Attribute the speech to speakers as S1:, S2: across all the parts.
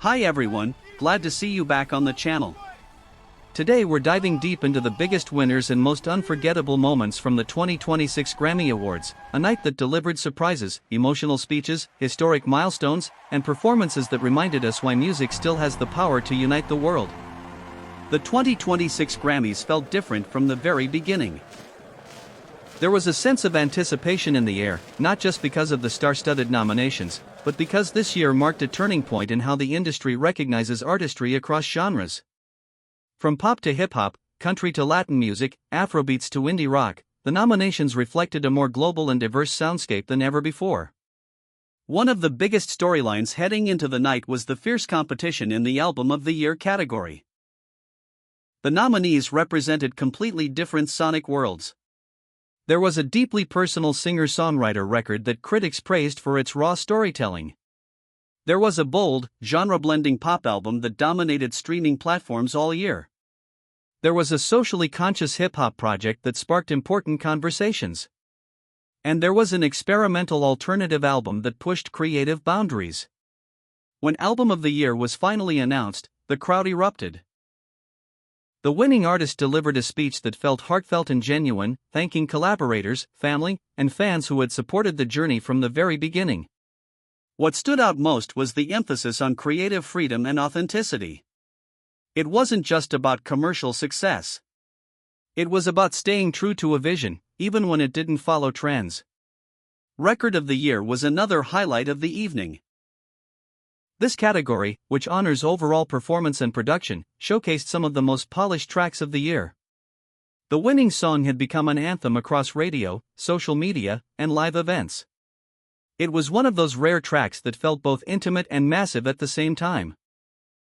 S1: Hi everyone, glad to see you back on the channel. Today we're diving deep into the biggest winners and most unforgettable moments from the 2026 Grammy Awards, a night that delivered surprises, emotional speeches, historic milestones, and performances that reminded us why music still has the power to unite the world. The 2026 Grammys felt different from the very beginning. There was a sense of anticipation in the air, not just because of the star-studded nominations, but because this year marked a turning point in how the industry recognizes artistry across genres. From pop to hip-hop, country to Latin music, Afrobeats to indie rock, the nominations reflected a more global and diverse soundscape than ever before. One of the biggest storylines heading into the night was the fierce competition in the Album of the Year category. The nominees represented completely different sonic worlds. There was a deeply personal singer-songwriter record that critics praised for its raw storytelling. There was a bold, genre-blending pop album that dominated streaming platforms all year. There was a socially conscious hip-hop project that sparked important conversations. And there was an experimental alternative album that pushed creative boundaries. When Album of the Year was finally announced, the crowd erupted. The winning artist delivered a speech that felt heartfelt and genuine, thanking collaborators, family, and fans who had supported the journey from the very beginning. What stood out most was the emphasis on creative freedom and authenticity. It wasn't just about commercial success. It was about staying true to a vision, even when it didn't follow trends. Record of the Year was another highlight of the evening. This category, which honors overall performance and production, showcased some of the most polished tracks of the year. The winning song had become an anthem across radio, social media, and live events. It was one of those rare tracks that felt both intimate and massive at the same time.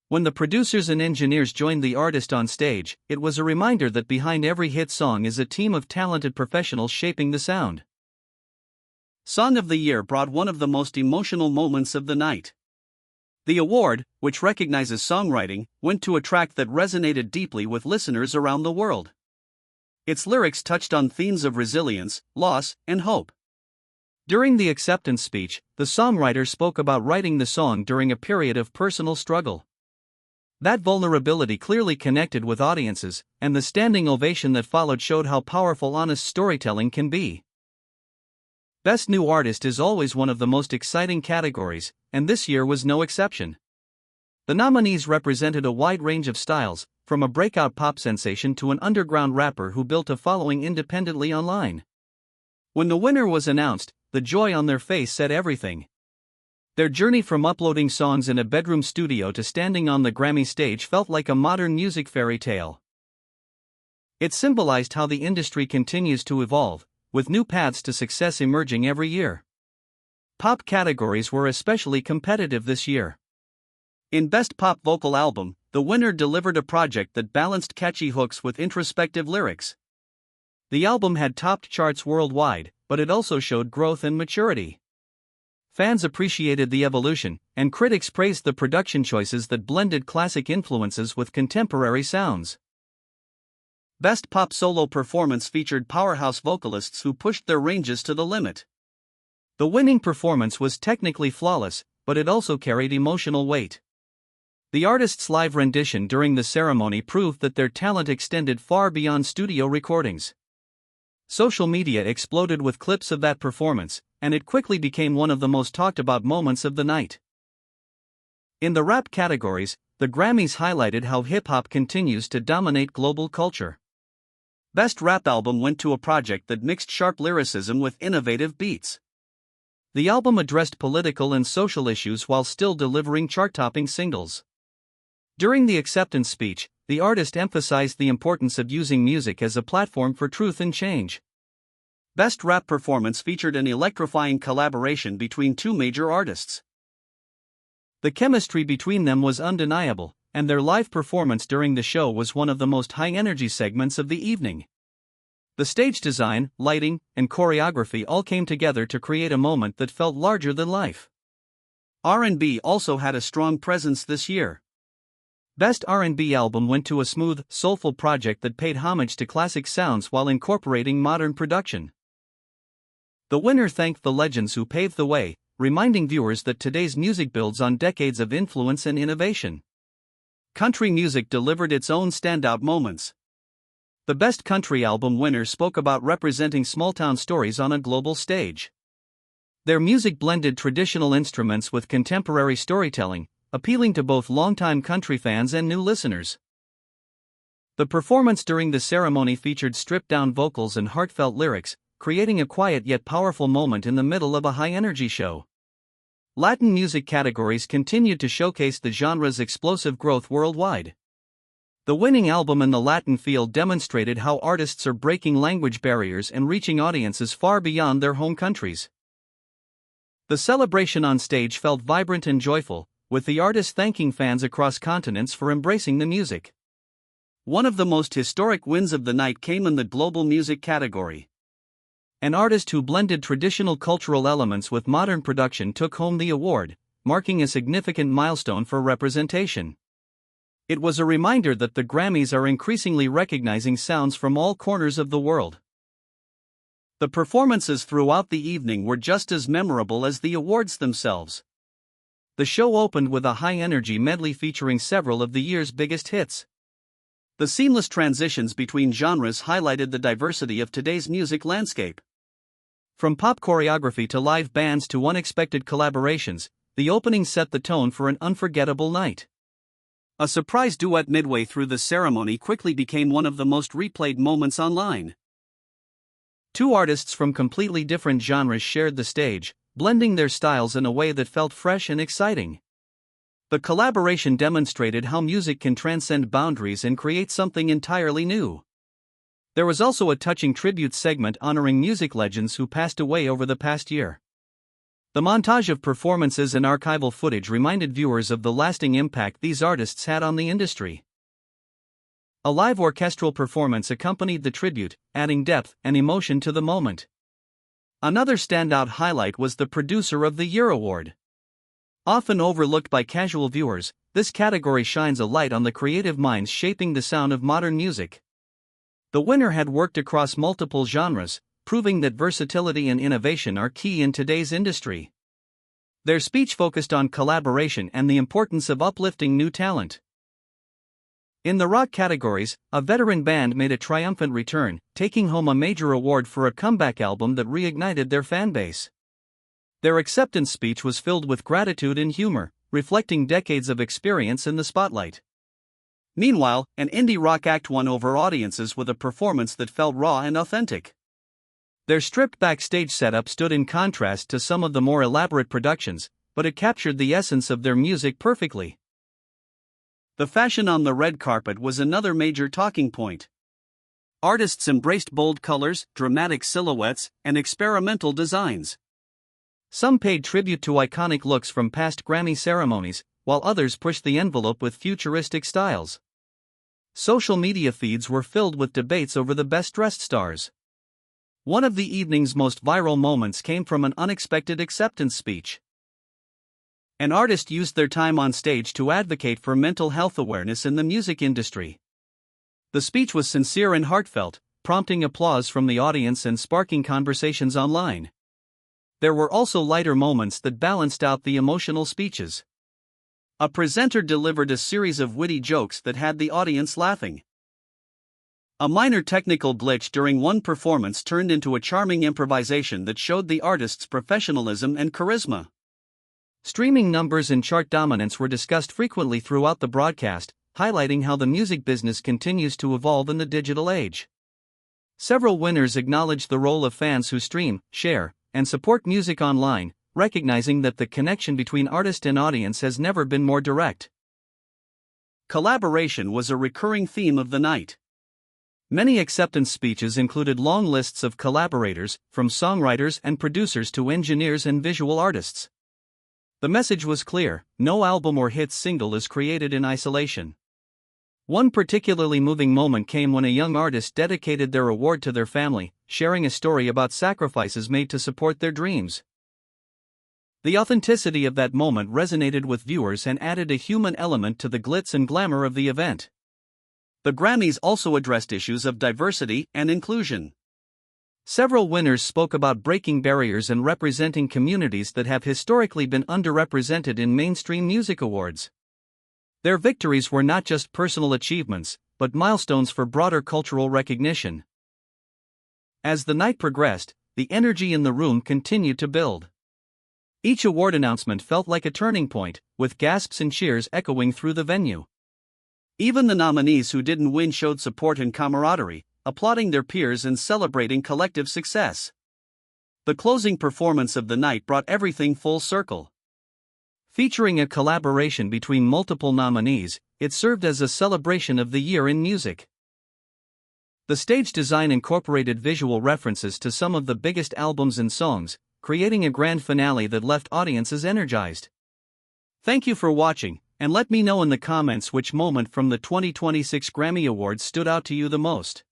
S1: When the producers and engineers joined the artist on stage, it was a reminder that behind every hit song is a team of talented professionals shaping the sound. Song of the Year brought one of the most emotional moments of the night. The award, which recognizes songwriting, went to a track that resonated deeply with listeners around the world. Its lyrics touched on themes of resilience, loss, and hope. During the acceptance speech, the songwriter spoke about writing the song during a period of personal struggle. That vulnerability clearly connected with audiences, and the standing ovation that followed showed how powerful honest storytelling can be. Best New Artist is always one of the most exciting categories, and this year was no exception. The nominees represented a wide range of styles, from a breakout pop sensation to an underground rapper who built a following independently online. When the winner was announced, the joy on their face said everything. Their journey from uploading songs in a bedroom studio to standing on the Grammy stage felt like a modern music fairy tale. It symbolized how the industry continues to evolve, with new paths to success emerging every year. Pop categories were especially competitive this year. In Best Pop Vocal Album, the winner delivered a project that balanced catchy hooks with introspective lyrics. The album had topped charts worldwide, but it also showed growth and maturity. Fans appreciated the evolution, and critics praised the production choices that blended classic influences with contemporary sounds. Best Pop Solo Performance featured powerhouse vocalists who pushed their ranges to the limit. The winning performance was technically flawless, but it also carried emotional weight. The artist's live rendition during the ceremony proved that their talent extended far beyond studio recordings. Social media exploded with clips of that performance, and it quickly became one of the most talked about moments of the night. In the rap categories, the Grammys highlighted how hip-hop continues to dominate global culture. Best Rap Album went to a project that mixed sharp lyricism with innovative beats. The album addressed political and social issues while still delivering chart-topping singles. During the acceptance speech, the artist emphasized the importance of using music as a platform for truth and change. Best Rap Performance featured an electrifying collaboration between two major artists. The chemistry between them was undeniable, and their live performance during the show was one of the most high-energy segments of the evening. The stage design, lighting, and choreography all came together to create a moment that felt larger than life. R&B also had a strong presence this year. Best R&B Album went to a smooth, soulful project that paid homage to classic sounds while incorporating modern production. The winner thanked the legends who paved the way, reminding viewers that today's music builds on decades of influence and innovation. Country music delivered its own standout moments. The Best Country Album winner spoke about representing small-town stories on a global stage. Their music blended traditional instruments with contemporary storytelling, appealing to both longtime country fans and new listeners. The performance during the ceremony featured stripped-down vocals and heartfelt lyrics, creating a quiet yet powerful moment in the middle of a high-energy show. Latin music categories continued to showcase the genre's explosive growth worldwide. The winning album in the Latin field demonstrated how artists are breaking language barriers and reaching audiences far beyond their home countries. The celebration on stage felt vibrant and joyful, with the artists thanking fans across continents for embracing the music. One of the most historic wins of the night came in the global music category. An artist who blended traditional cultural elements with modern production took home the award, marking a significant milestone for representation. It was a reminder that the Grammys are increasingly recognizing sounds from all corners of the world. The performances throughout the evening were just as memorable as the awards themselves. The show opened with a high-energy medley featuring several of the year's biggest hits. The seamless transitions between genres highlighted the diversity of today's music landscape. From pop choreography to live bands to unexpected collaborations, the opening set the tone for an unforgettable night. A surprise duet midway through the ceremony quickly became one of the most replayed moments online. Two artists from completely different genres shared the stage, blending their styles in a way that felt fresh and exciting. The collaboration demonstrated how music can transcend boundaries and create something entirely new. There was also a touching tribute segment honoring music legends who passed away over the past year. The montage of performances and archival footage reminded viewers of the lasting impact these artists had on the industry. A live orchestral performance accompanied the tribute, adding depth and emotion to the moment. Another standout highlight was the Producer of the Year award. Often overlooked by casual viewers, this category shines a light on the creative minds shaping the sound of modern music. The winner had worked across multiple genres, proving that versatility and innovation are key in today's industry. Their speech focused on collaboration and the importance of uplifting new talent. In the rock categories, a veteran band made a triumphant return, taking home a major award for a comeback album that reignited their fanbase. Their acceptance speech was filled with gratitude and humor, reflecting decades of experience in the spotlight. Meanwhile, an indie rock act won over audiences with a performance that felt raw and authentic. Their stripped backstage setup stood in contrast to some of the more elaborate productions, but it captured the essence of their music perfectly. The fashion on the red carpet was another major talking point. Artists embraced bold colors, dramatic silhouettes, and experimental designs. Some paid tribute to iconic looks from past Grammy ceremonies, while others pushed the envelope with futuristic styles. Social media feeds were filled with debates over the best-dressed stars. One of the evening's most viral moments came from an unexpected acceptance speech. An artist used their time on stage to advocate for mental health awareness in the music industry. The speech was sincere and heartfelt, prompting applause from the audience and sparking conversations online. There were also lighter moments that balanced out the emotional speeches. A presenter delivered a series of witty jokes that had the audience laughing. A minor technical glitch during one performance turned into a charming improvisation that showed the artist's professionalism and charisma. Streaming numbers and chart dominance were discussed frequently throughout the broadcast, highlighting how the music business continues to evolve in the digital age. Several winners acknowledged the role of fans who stream, share, and support music online, recognizing that the connection between artist and audience has never been more direct. Collaboration was a recurring theme of the night. Many acceptance speeches included long lists of collaborators, from songwriters and producers to engineers and visual artists. The message was clear: no album or hit single is created in isolation. One particularly moving moment came when a young artist dedicated their award to their family, sharing a story about sacrifices made to support their dreams. The authenticity of that moment resonated with viewers and added a human element to the glitz and glamour of the event. The Grammys also addressed issues of diversity and inclusion. Several winners spoke about breaking barriers and representing communities that have historically been underrepresented in mainstream music awards. Their victories were not just personal achievements, but milestones for broader cultural recognition. As the night progressed, the energy in the room continued to build. Each award announcement felt like a turning point, with gasps and cheers echoing through the venue. Even the nominees who didn't win showed support and camaraderie, applauding their peers and celebrating collective success. The closing performance of the night brought everything full circle. Featuring a collaboration between multiple nominees, it served as a celebration of the year in music. The stage design incorporated visual references to some of the biggest albums and songs, creating a grand finale that left audiences energized. Thank you for watching, and let me know in the comments which moment from the 2026 Grammy Awards stood out to you the most.